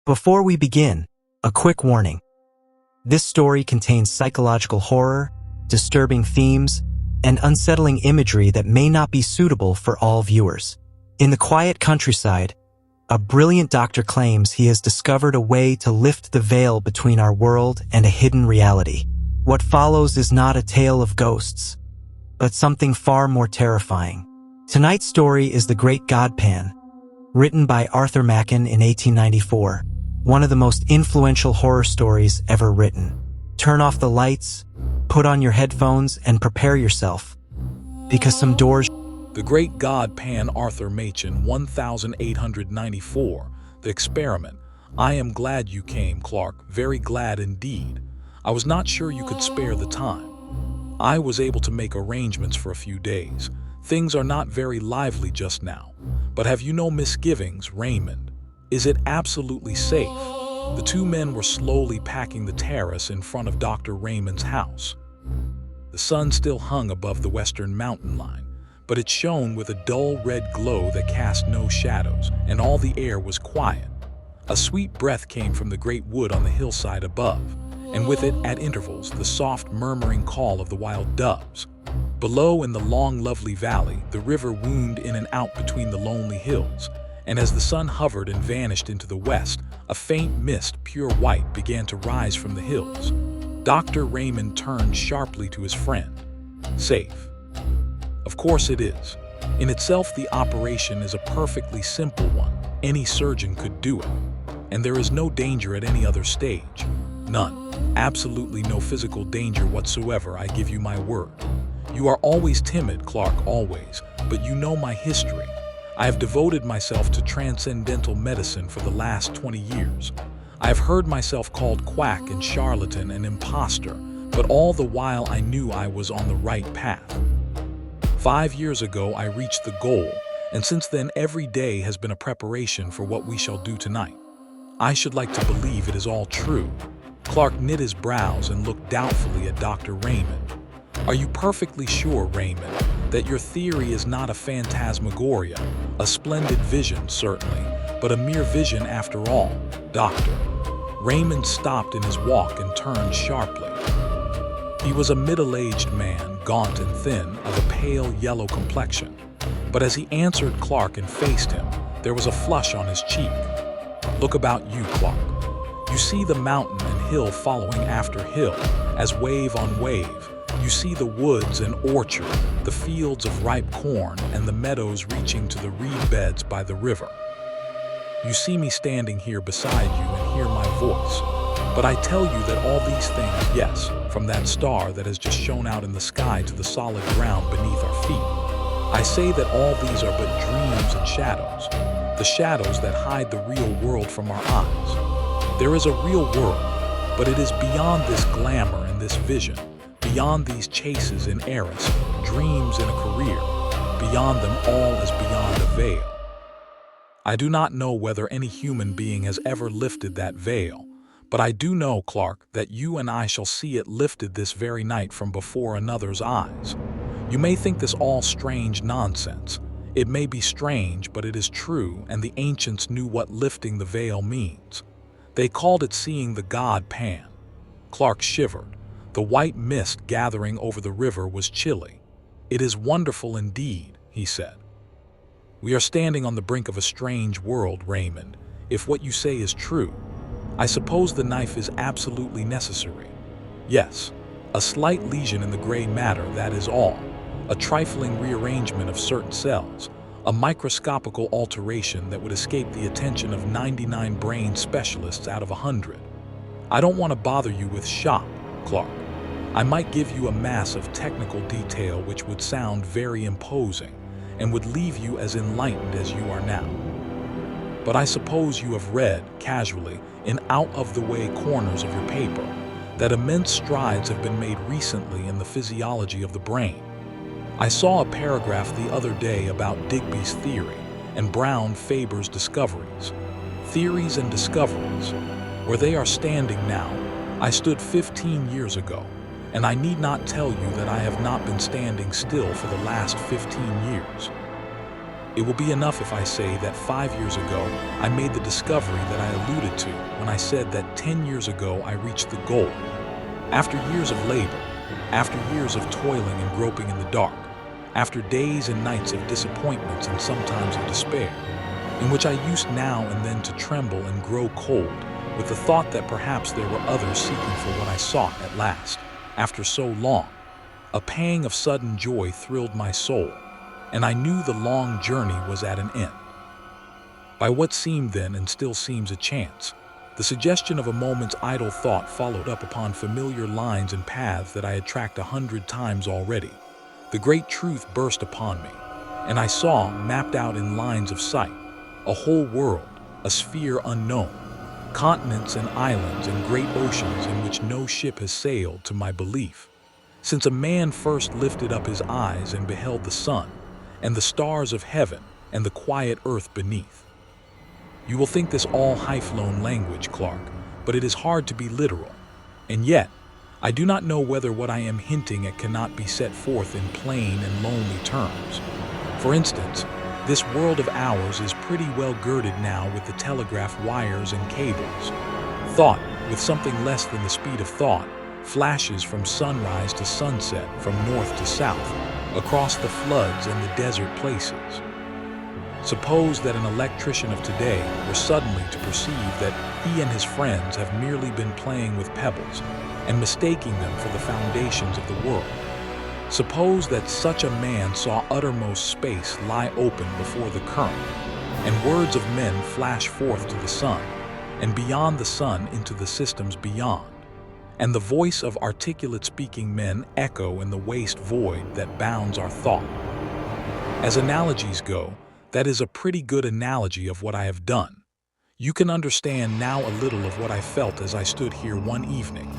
Before we begin, a quick warning. This story contains psychological horror, disturbing themes, and unsettling imagery that may not be suitable for all viewers. In the quiet countryside, a brilliant doctor claims he has discovered a way to lift the veil between our world and a hidden reality. What follows is not a tale of ghosts, but something far more terrifying. Tonight's story is The Great God Pan, written by Arthur Machen in 1894, one of the most influential horror stories ever written. Turn off the lights, put on your headphones, and prepare yourself, because some doors... The Great God Pan, Arthur Machen, 1894. The Experiment. I am glad you came, Clark, very glad indeed. I was not sure you could spare the time. I was able to make arrangements for a few days. Things are not very lively just now. But have you no misgivings, Raymond? Is it absolutely safe? The two men were slowly packing the terrace in front of Dr. Raymond's house. The sun still hung above the western mountain line, but it shone with a dull red glow that cast no shadows, and all the air was quiet. A sweet breath came from the great wood on the hillside above, and with it, at intervals, the soft murmuring call of the wild doves. Below, in the long, lovely valley, the river wound in and out between the lonely hills, and as the sun hovered and vanished into the west, a faint mist, pure white, began to rise from the hills. Dr. Raymond turned sharply to his friend. Safe. Of course it is. In itself, the operation is a perfectly simple one. Any surgeon could do it. And there is no danger at any other stage. None. Absolutely no physical danger whatsoever, I give you my word. You are always timid, Clark, always, but you know my history. I have devoted myself to transcendental medicine for the last 20 years. I have heard myself called quack and charlatan and imposter, but all the while I knew I was on the right path. 5 years ago I reached the goal, and since then every day has been a preparation for what we shall do tonight. I should like to believe it is all true. Clark knit his brows and looked doubtfully at Dr. Raymond. Are you perfectly sure, Raymond, that your theory is not a phantasmagoria, a splendid vision, certainly, but a mere vision after all, Doctor? Raymond stopped in his walk and turned sharply. He was a middle-aged man, gaunt and thin, of a pale yellow complexion. But as he answered Clark and faced him, there was a flush on his cheek. Look about you, Clark. You see the mountain and hill following after hill, as wave on wave. You see the woods and orchard, the fields of ripe corn, and the meadows reaching to the reed beds by the river. You see me standing here beside you and hear my voice. But I tell you that all these things, yes, from that star that has just shone out in the sky to the solid ground beneath our feet, I say that all these are but dreams and shadows, the shadows that hide the real world from our eyes. There is a real world, but it is beyond this glamour and this vision. Beyond these chases in heiress, dreams in a career, beyond them all is beyond a veil. I do not know whether any human being has ever lifted that veil, but I do know, Clark, that you and I shall see it lifted this very night from before another's eyes. You may think this all strange nonsense. It may be strange, but it is true, and the ancients knew what lifting the veil means. They called it seeing the god Pan. Clark shivered. The white mist gathering over the river was chilly. It is wonderful indeed, he said. We are standing on the brink of a strange world, Raymond, if what you say is true. I suppose the knife is absolutely necessary. Yes, a slight lesion in the gray matter, that is all. A trifling rearrangement of certain cells. A microscopical alteration that would escape the attention of 99 brain specialists out of 100. I don't want to bother you with shop, Clark. I might give you a mass of technical detail which would sound very imposing and would leave you as enlightened as you are now. But I suppose you have read, casually, in out-of-the-way corners of your paper, that immense strides have been made recently in the physiology of the brain. I saw a paragraph the other day about Digby's theory and Brown Faber's discoveries. Theories and discoveries. Where they are standing now, I stood 15 years ago. And I need not tell you that I have not been standing still for the last 15 years. It will be enough if I say that 5 years ago, I made the discovery that I alluded to when I said that 10 years ago I reached the goal. After years of labor, after years of toiling and groping in the dark, after days and nights of disappointments and sometimes of despair, in which I used now and then to tremble and grow cold with the thought that perhaps there were others seeking for what I sought at last, after so long, a pang of sudden joy thrilled my soul, and I knew the long journey was at an end. By what seemed then and still seems a chance, the suggestion of a moment's idle thought followed up upon familiar lines and paths that I had tracked 100 times already. The great truth burst upon me, and I saw, mapped out in lines of sight, a whole world, a sphere unknown, continents and islands and great oceans in which no ship has sailed, to my belief, since a man first lifted up his eyes and beheld the sun, and the stars of heaven, and the quiet earth beneath. You will think this all high-flown language, Clark, but it is hard to be literal. And yet, I do not know whether what I am hinting at cannot be set forth in plain and lonely terms. For instance, this world of ours is pretty well girded now with the telegraph wires and cables. Thought, with something less than the speed of thought, flashes from sunrise to sunset, from north to south, across the floods and the desert places. Suppose that an electrician of today were suddenly to perceive that he and his friends have merely been playing with pebbles and mistaking them for the foundations of the world. Suppose that such a man saw uttermost space lie open before the current, and words of men flash forth to the sun, and beyond the sun into the systems beyond, and the voice of articulate speaking men echo in the waste void that bounds our thought. As analogies go, that is a pretty good analogy of what I have done. You can understand now a little of what I felt as I stood here one evening.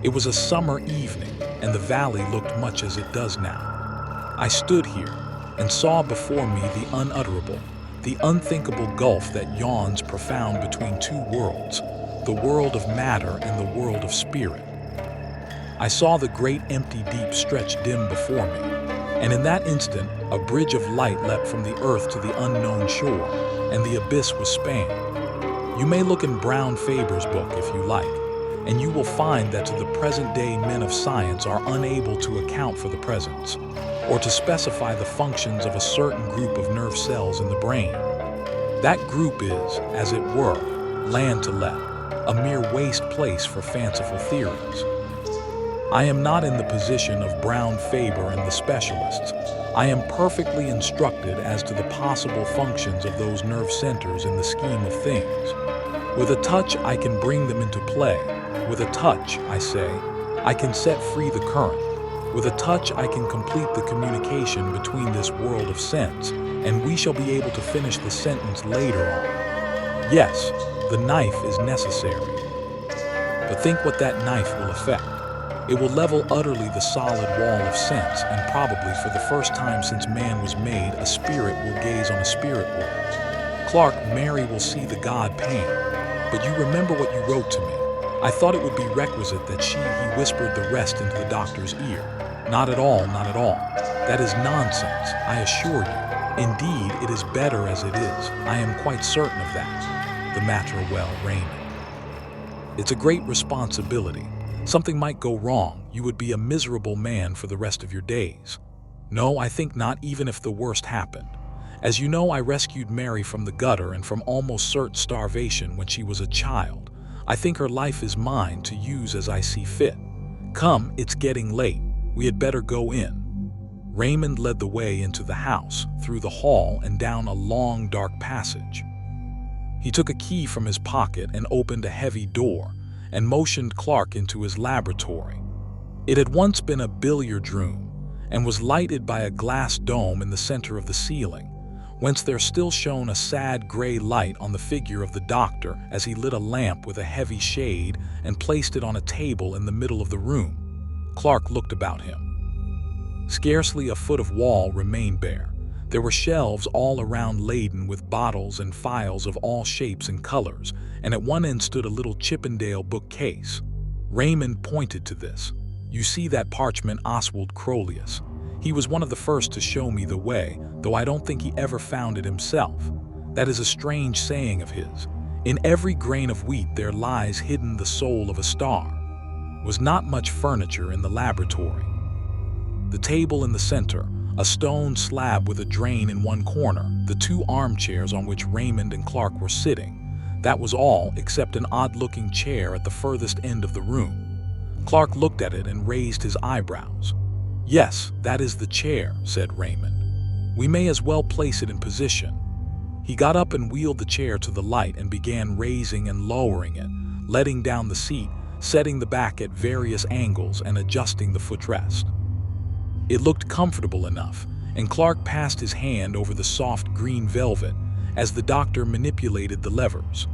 It was a summer evening, and the valley looked much as it does now. I stood here and saw before me the unutterable, the unthinkable gulf that yawns profound between two worlds, the world of matter and the world of spirit. I saw the great empty deep stretch dim before me, and in that instant a bridge of light leapt from the earth to the unknown shore, and the abyss was spanned. You may look in Brown Faber's book if you like, and you will find that to the present day men of science are unable to account for the presence, or to specify the functions of a certain group of nerve cells in the brain. That group is, as it were, land to let, a mere waste place for fanciful theories. I am not in the position of Brown Faber and the specialists. I am perfectly instructed as to the possible functions of those nerve centers in the scheme of things. With a touch, I can bring them into play. With a touch, I say, I can set free the current. With a touch, I can complete the communication between this world of sense, and we shall be able to finish the sentence later on. Yes, the knife is necessary. But think what that knife will effect. It will level utterly the solid wall of sense, and probably for the first time since man was made, a spirit will gaze on a spirit world. Clark, Mary will see the god Pan. But you remember what you wrote to me. I thought it would be requisite that he whispered the rest into the doctor's ear. Not at all, not at all. That is nonsense, I assure you. Indeed, it is better as it is. I am quite certain of that. The matter well, Raymond. It's a great responsibility. Something might go wrong. You would be a miserable man for the rest of your days. No, I think not, even if the worst happened. As you know, I rescued Mary from the gutter and from almost certain starvation when she was a child. I think her life is mine to use as I see fit. Come, it's getting late. We had better go in. Raymond led the way into the house, through the hall and down a long, dark passage. He took a key from his pocket and opened a heavy door, and motioned Clark into his laboratory. It had once been a billiard room, and was lighted by a glass dome in the center of the ceiling, whence there still shone a sad gray light on the figure of the doctor as he lit a lamp with a heavy shade and placed it on a table in the middle of the room. Clark looked about him. Scarcely a foot of wall remained bare. There were shelves all around laden with bottles and phials of all shapes and colors, and at one end stood a little Chippendale bookcase. Raymond pointed to this. You see that parchment Oswald Crolius. He was one of the first to show me the way, though I don't think he ever found it himself. That is a strange saying of his. In every grain of wheat there lies hidden the soul of a star. Was not much furniture in the laboratory. The table in the center, a stone slab with a drain in one corner, the two armchairs on which Raymond and Clark were sitting. That was all except an odd-looking chair at the furthest end of the room. Clark looked at it and raised his eyebrows. "Yes, that is the chair," said Raymond. "We may as well place it in position." He got up and wheeled the chair to the light and began raising and lowering it, letting down the seat, setting the back at various angles and adjusting the footrest. It looked comfortable enough, and Clark passed his hand over the soft green velvet as the doctor manipulated the levers.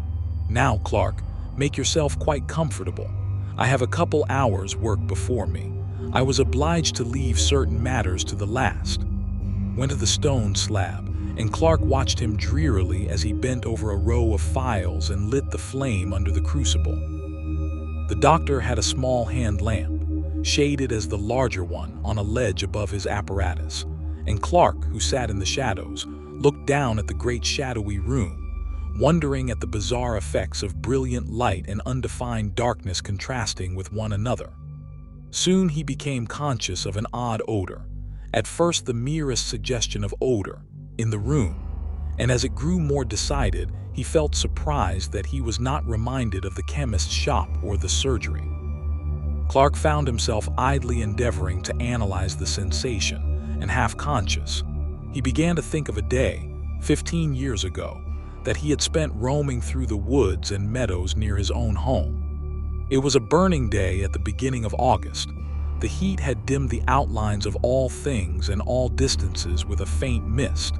"Now, Clark, make yourself quite comfortable. I have a couple hours' work before me. I was obliged to leave certain matters to the last." Went to the stone slab, and Clark watched him drearily as he bent over a row of files and lit the flame under the crucible. The doctor had a small hand lamp, shaded as the larger one, on a ledge above his apparatus, and Clark, who sat in the shadows, looked down at the great shadowy room, wondering at the bizarre effects of brilliant light and undefined darkness contrasting with one another. Soon he became conscious of an odd odor, at first the merest suggestion of odor, in the room, and as it grew more decided, he felt surprised that he was not reminded of the chemist's shop or the surgery. Clark found himself idly endeavoring to analyze the sensation, and half-conscious, he began to think of a day, 15 years ago, that he had spent roaming through the woods and meadows near his own home. It was a burning day at the beginning of August. The heat had dimmed the outlines of all things and all distances with a faint mist,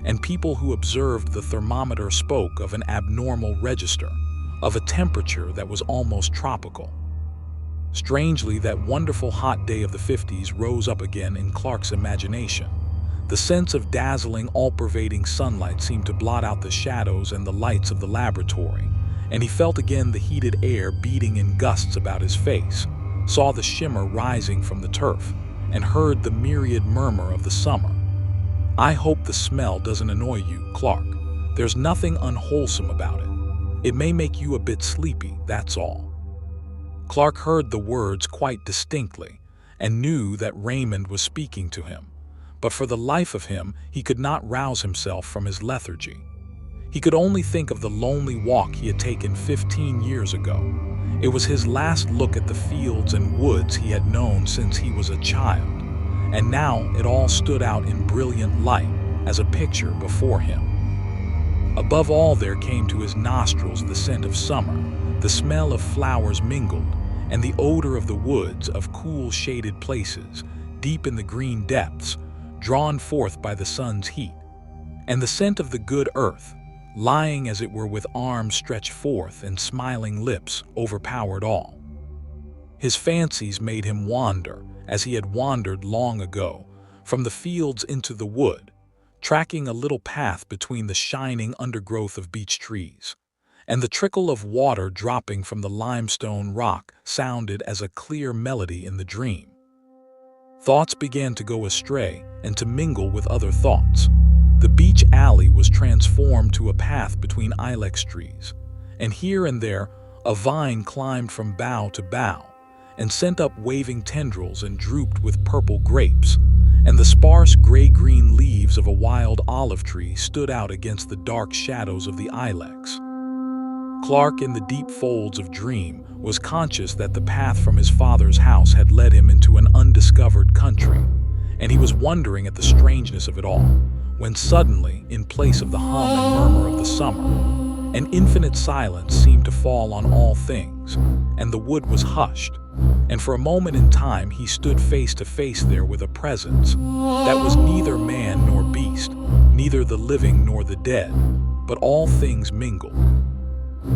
and people who observed the thermometer spoke of an abnormal register, of a temperature that was almost tropical. Strangely, that wonderful hot day of the 50s rose up again in Clark's imagination. The sense of dazzling, all-pervading sunlight seemed to blot out the shadows and the lights of the laboratory, and he felt again the heated air beating in gusts about his face, saw the shimmer rising from the turf, and heard the myriad murmur of the summer. "I hope the smell doesn't annoy you, Clark. There's nothing unwholesome about it. It may make you a bit sleepy, that's all." Clark heard the words quite distinctly, and knew that Raymond was speaking to him. But for the life of him, he could not rouse himself from his lethargy. He could only think of the lonely walk he had taken 15 years ago. It was his last look at the fields and woods he had known since he was a child, and now it all stood out in brilliant light as a picture before him. Above all, there came to his nostrils the scent of summer, the smell of flowers mingled, and the odor of the woods, of cool shaded places, deep in the green depths, drawn forth by the sun's heat, and the scent of the good earth, lying as it were with arms stretched forth and smiling lips, overpowered all. His fancies made him wander, as he had wandered long ago, from the fields into the wood, tracking a little path between the shining undergrowth of beech trees, and the trickle of water dropping from the limestone rock sounded as a clear melody in the dream. Thoughts began to go astray and to mingle with other thoughts. The beech alley was transformed to a path between ilex trees, and here and there a vine climbed from bough to bough and sent up waving tendrils and drooped with purple grapes, and the sparse gray-green leaves of a wild olive tree stood out against the dark shadows of the ilex. Clark, in the deep folds of dream, was conscious that the path from his father's house had led him into an undiscovered country, and he was wondering at the strangeness of it all, when suddenly, in place of the hum and murmur of the summer, an infinite silence seemed to fall on all things, and the wood was hushed, and for a moment in time he stood face to face there with a presence that was neither man nor beast, neither the living nor the dead, but all things mingled.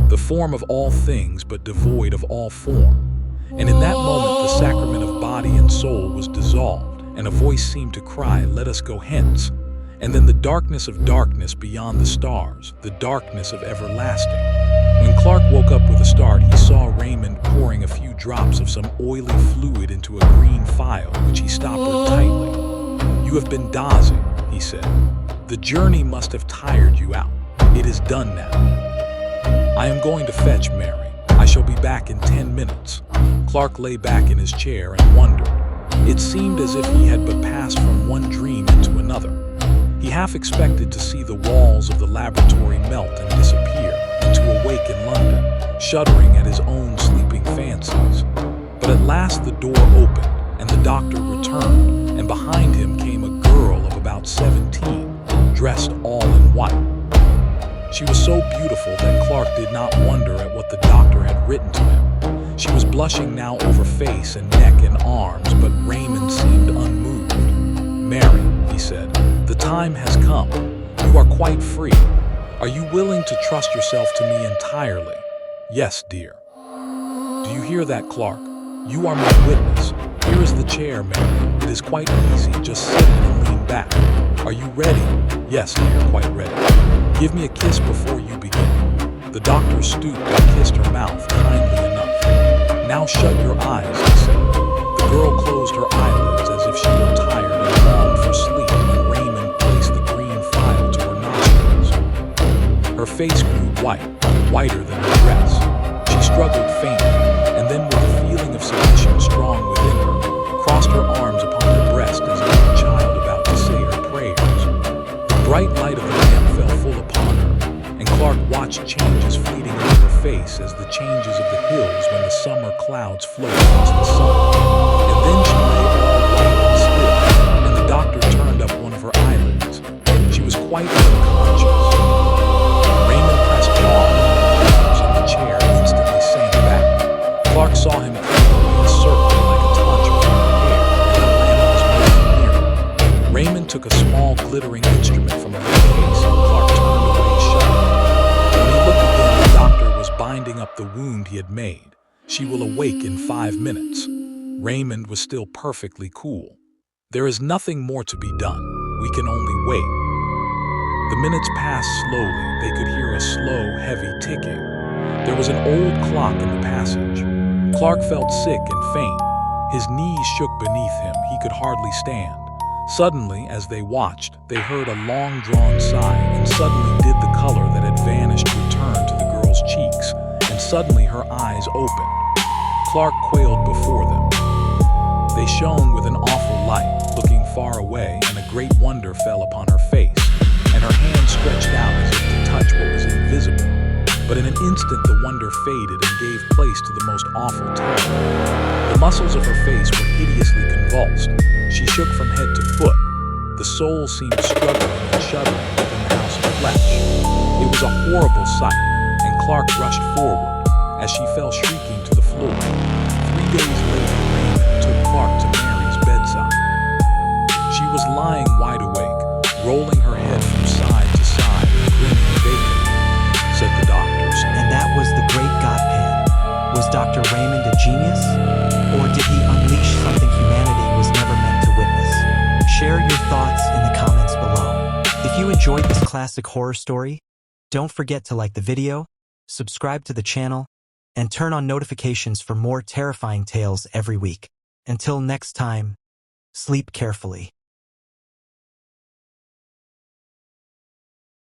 The form of all things but devoid of all form, and in that moment the sacrament of body and soul was dissolved, and a voice seemed to cry, "Let us go hence." And then the darkness of darkness beyond the stars, the darkness of everlasting. When Clark woke up with a start, he saw Raymond pouring a few drops of some oily fluid into a green phial, which he stoppered tightly. "You have been dozing," he said. "The journey must have tired you out. It is done now. I am going to fetch Mary. I shall be back in 10 minutes." Clark lay back in his chair and wondered. It seemed as if he had but passed from one dream into another. He half expected to see the walls of the laboratory melt and disappear, and to awake in London, shuddering at his own sleeping fancies. But at last the door opened, and the doctor returned, and behind him came a girl of about 17, dressed all in white. She was so beautiful that Clark did not wonder at what the doctor had written to him. She was blushing now over face and neck and arms, but Raymond seemed unmoved. "Mary," he said, "the time has come. You are quite free. Are you willing to trust yourself to me entirely?" "Yes, dear." "Do you hear that, Clark? You are my witness. Here is the chair, Mary. It is quite easy. Just sit and lean back. Are you ready?" "Yes, dear, quite ready." "Give me a kiss before you begin." The doctor stooped and kissed her mouth kindly enough. "Now shut your eyes," he said. The girl closed her eyelids as if she were tired and longed for sleep, and Raymond placed the green phial to her nostrils. Her face grew white, whiter than her dress. She struggled faintly, and then with a feeling of submission strong within her, crossed her arms upon her breast as if a child about to say her prayers. The bright light of the lamp fell full upon her, and Clark watched changes fleeting over her face as the changes of the hills when the summer clouds float across the sun. And then she lay all white and still, and the doctor turned up one of her eyelids. She was quite unconscious. Raymond pressed pause on the arms, and the chair instantly sank back. Clark saw him clearly in a circle like a touch upon her hair, and the lamp was moving nearer. Raymond took a small glittering instrument from a little case, and Clark turned away shuddering. When he looked again, the doctor was binding up the wound he had made. "She will awake in 5 minutes." Raymond was still perfectly cool. "There is nothing more to be done. We can only wait." The minutes passed slowly. They could hear a slow, heavy ticking. There was an old clock in the passage. Clark felt sick and faint. His knees shook beneath him. He could hardly stand. Suddenly, as they watched, they heard a long-drawn sigh, and suddenly did the color that had vanished return to the girl's cheeks, and suddenly her eyes opened. Clark quailed before them. They shone with an awful light, looking far away, and a great wonder fell upon her face, and her hand stretched out as if to touch what was invisible. But in an instant the wonder faded and gave place to the most awful terror. The muscles of her face were hideously convulsed. She shook from head to foot. The soul seemed struggling and shuddering within the house of flesh. It was a horrible sight, and Clark rushed forward, as she fell shrieking to the floor. 3 days later, Raymond took Clark to Mary's bedside. She was lying wide awake, rolling her head from side to side and grinning vacantly, said the doctors. And that was the great Godpan. Was Dr. Raymond a genius? Or did he unleash something humanity was never meant to witness? Share your thoughts in the comments below. If you enjoyed this classic horror story, don't forget to like the video, subscribe to the channel, and turn on notifications for more terrifying tales every week. Until next time, sleep carefully.